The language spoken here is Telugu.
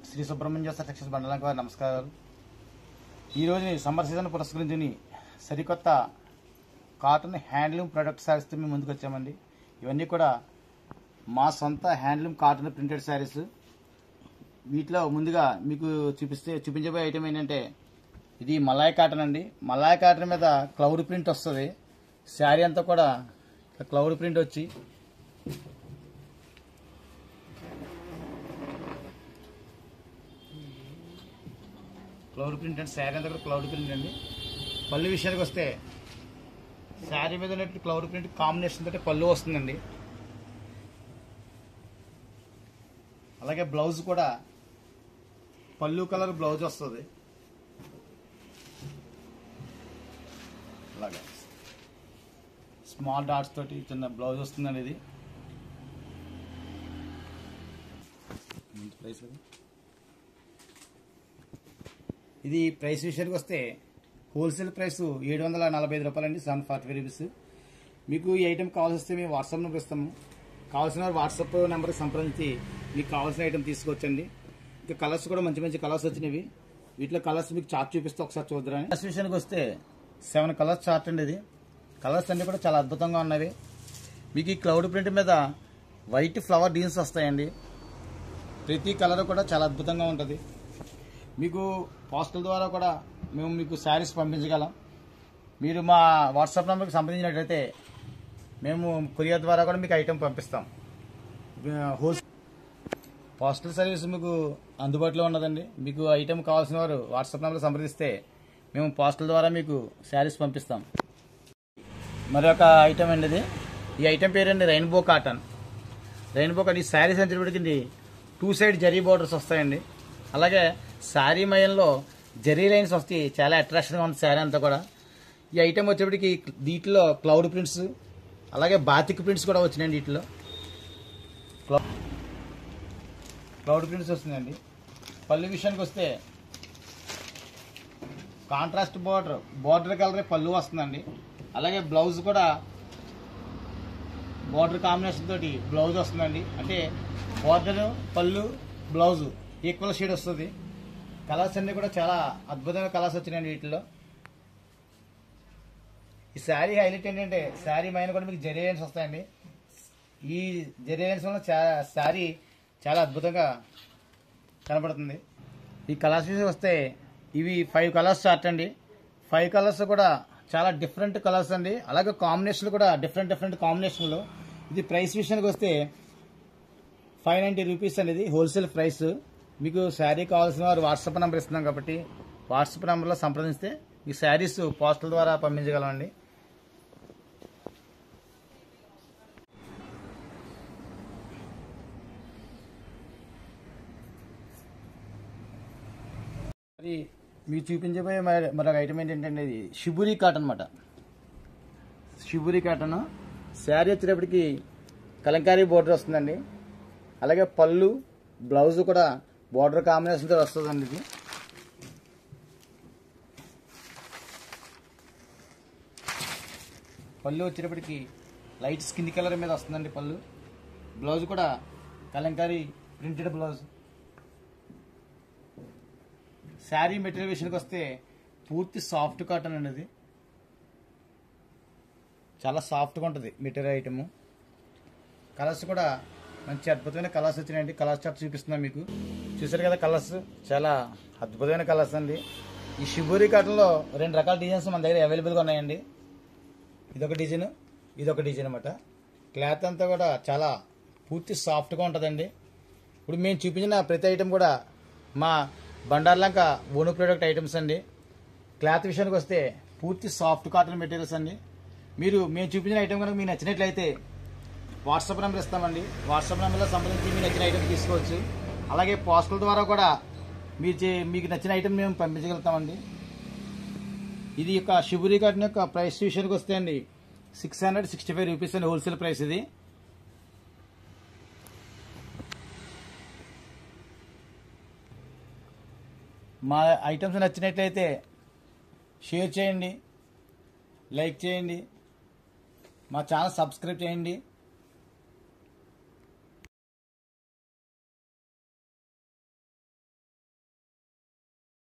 శ్రీ సుబ్రహ్మణ్య సెలక్షన్స్ బండలకు వారి నమస్కారాలు. ఈరోజు సమ్మర్ సీజన్ పురస్కరించుని సరికొత్త కాటన్ హ్యాండ్లూమ్ ప్రొడక్ట్ శారీస్తో మేము ముందుకు వచ్చామండి. ఇవన్నీ కూడా మా సొంత హ్యాండ్లూమ్ కాటన్ ప్రింటెడ్ శారీస్. వీటిలో ముందుగా మీకు చూపించబోయే ఐటమ్ ఏంటంటే ఇది మలాయ్ కాటన్ అండి. మలాయ్ కాటన్ మీద క్లౌడ్ ప్రింట్ వస్తుంది. శారీ అంతా కూడా క్లౌడ్ ప్రింట్ వచ్చి క్లౌడ్ ప్రింట్ అండి. శారీ అంతా కూడా క్లౌడ్ ప్రింట్ అండి. పళ్ళు విషయానికి వస్తే శారీ మీద ఉన్నట్టు క్లౌడ్ ప్రింట్ కాంబినేషన్ తోటి పళ్ళు వస్తుందండి. అలాగే బ్లౌజ్ కూడా పళ్ళు కలర్ బ్లౌజ్ వస్తుంది. అలాగే స్మాల్ డాట్స్ తోటి చిన్న బ్లౌజ్ వస్తుందండి. ఇది ప్రైస్ ఇది ప్రైస్ విషయానికి వస్తే హోల్సేల్ ప్రైస్ 745 రూపాయలండి, 745 రూపీస్. మీకు ఈ ఐటెం కావాల్సి వస్తే మేము వాట్సాప్ నెంబర్ ఇస్తాము. కావాల్సిన వాట్సాప్ నెంబర్కి సంప్రదించి మీకు కావాల్సిన ఐటెం తీసుకోవచ్చండి. ఇంకా కలర్స్ కూడా మంచి మంచి కలర్స్ వచ్చినవి. వీటిలో కలర్స్ మీకు చార్ట్ చూపిస్తే ఒకసారి చూద్దరని. కలర్స్ విషయానికి వస్తే 7 కలర్స్ చార్ట్ అండి. ఇది కలర్స్ అన్ని కూడా చాలా అద్భుతంగా ఉన్నవి. మీకు ఈ క్లౌడ్ ప్రింట్ మీద వైట్ ఫ్లవర్ డీన్స్ వస్తాయండి. ప్రతి కలర్ కూడా చాలా అద్భుతంగా ఉంటుంది. మీకు పోస్టల్ ద్వారా కూడా మేము మీకు శారీస్ పంపించగలం. మీరు మా వాట్సాప్ నెంబర్కి సంప్రదించినట్లయితే మేము కొరియర్ ద్వారా కూడా మీకు ఐటెం పంపిస్తాం. పోస్టల్ సర్వీస్ మీకు అందుబాటులో ఉన్నదండి. మీకు ఐటెం కావాల్సిన వారు వాట్సాప్ నెంబర్కి సంప్రదిస్తే మేము పోస్టల్ ద్వారా మీకు శారీస్ పంపిస్తాం. మరొక ఐటెం అండి ఇది. ఈ ఐటెం పేరండి రెయిన్బో కాటన్. Rainbow cotton. ఈ శారీస్ వచ్చేటప్పటికి 2 సైడ్ జరీ బోర్డర్స్ వస్తాయండి. అలాగే శారీ మయంలో జరీ లైన్స్ వస్తాయి. చాలా అట్రాక్షన్గా ఉంది శారీ అంతా కూడా. ఈ ఐటెం వచ్చేప్పటికి వీటిలో క్లౌడ్ ప్రింట్స్ అలాగే బాతిక్ ప్రింట్స్ కూడా వచ్చినాయండి. వీటిలో క్లౌడ్ ప్రింట్స్ వస్తున్నాయండి. పళ్ళు విషయానికి వస్తే కాంట్రాస్ట్ బార్డర్ కలర్ పళ్ళు వస్తుందండి. అలాగే బ్లౌజ్ కూడా బార్డర్ కాంబినేషన్ తోటి బ్లౌజ్ వస్తుందండి. అంటే బార్డర్ పళ్ళు బ్లౌజ్ ఈక్వల్ షేడ్ వస్తుంది. కలర్స్ అన్ని కూడా చాలా అద్భుతమైన కలర్స్ వచ్చినాయండి వీటిలో. ఈ శారీ హైలైట్ ఏంటంటే శారీ మైన కూడా మీకు జరీ లైన్స్ వస్తాయండి. ఈ జరీ లైన్స్ వల్ల శారీ చాలా అద్భుతంగా కనపడుతుంది. ఈ కలర్స్ విషయం వస్తే ఇవి 5 కలర్స్ చార్ట్ అండి. 5 కలర్స్ కూడా చాలా డిఫరెంట్ కలర్స్ అండి. అలాగే కాంబినేషన్లు కూడా డిఫరెంట్ కాంబినేషన్లు. ఇది ప్రైస్ విషయానికి వస్తే 590 రూపీస్ అనేది హోల్సేల్ ప్రైస్. మీకు శారీ కావాల్సిన వారు వాట్సాప్ నెంబర్ ఇస్తున్నాం కాబట్టి వాట్సాప్ నెంబర్లో సంప్రదిస్తే ఈ శారీస్ పోస్టల్ ద్వారా పంపించగలమండి. మరి మీకు చూపించబోయే మరొక ఐటమ్ ఏంటంటే ఇది షిబురి కాటన్ అనమాట. షిబురి కాటన్ శారీ వచ్చేటప్పటికి కలంకారీ బోర్డర్ వస్తుందండి. అలాగే పళ్ళు బ్లౌజ్ కూడా బోర్డర్ కాంబినేషన్తో వస్తుందండి. ఇది పళ్ళు వచ్చేటప్పటికి లైట్ స్కిన్ కలర్ మీద వస్తుందండి పళ్ళు. బ్లౌజ్ కూడా Kalamkari printed blouse. Sari material విషయానికి వస్తే పూర్తి సాఫ్ట్ కాటన్ అనేది. చాలా సాఫ్ట్గా ఉంటుంది మెటీరియల్ ఐటమ్. కలర్స్ కూడా మంచి అద్భుతమైన కలర్స్ వచ్చినాయండి. కలర్స్ చార్ట్ చూపిస్తున్నాం మీకు. చూసారు కదా కలర్స్, చాలా అద్భుతమైన కలర్స్ అండి. ఈ షిబూరి కాటన్లో 2 రకాల డిజైన్స్ మన దగ్గర అవైలబుల్గా ఉన్నాయండి. ఇదొక డిజైన్, ఇదొక డిజైన్ అనమాట. క్లాత్ అంతా కూడా చాలా పూర్తి సాఫ్ట్గా ఉంటుందండి. ఇప్పుడు మేము చూపించిన ప్రతి ఐటమ్ కూడా మా బండార్లంక ఓను ప్రోడక్ట్ ఐటమ్స్ అండి. క్లాత్ విషయానికి వస్తే పూర్తి సాఫ్ట్ కాటన్ మెటీరియల్స్ అండి. మేము చూపించిన ఐటమ్ కనుక మీకు నచ్చినట్లయితే వాట్సాప్ నెంబర్ ఇస్తామండి. వాట్సాప్ నెంబర్లో సంబంధించి మీకు నచ్చిన ఐటమ్ తీసుకోవచ్చు. అలాగే పోస్టల్ ద్వారా కూడా మీకు నచ్చిన ఐటమ్ మేము పంపించగలుగుతామండి. ఇది యొక్క షిబురి కాటన్ యొక్క ప్రైస్ విషయానికి వస్తే అండి 665 రూపీస్ అండి హోల్సేల్ ప్రైస్. ఇది మా ఐటమ్స్ నచ్చినట్లయితే షేర్ చేయండి, లైక్ చేయండి, మా ఛానల్ సబ్స్క్రైబ్ చేయండి.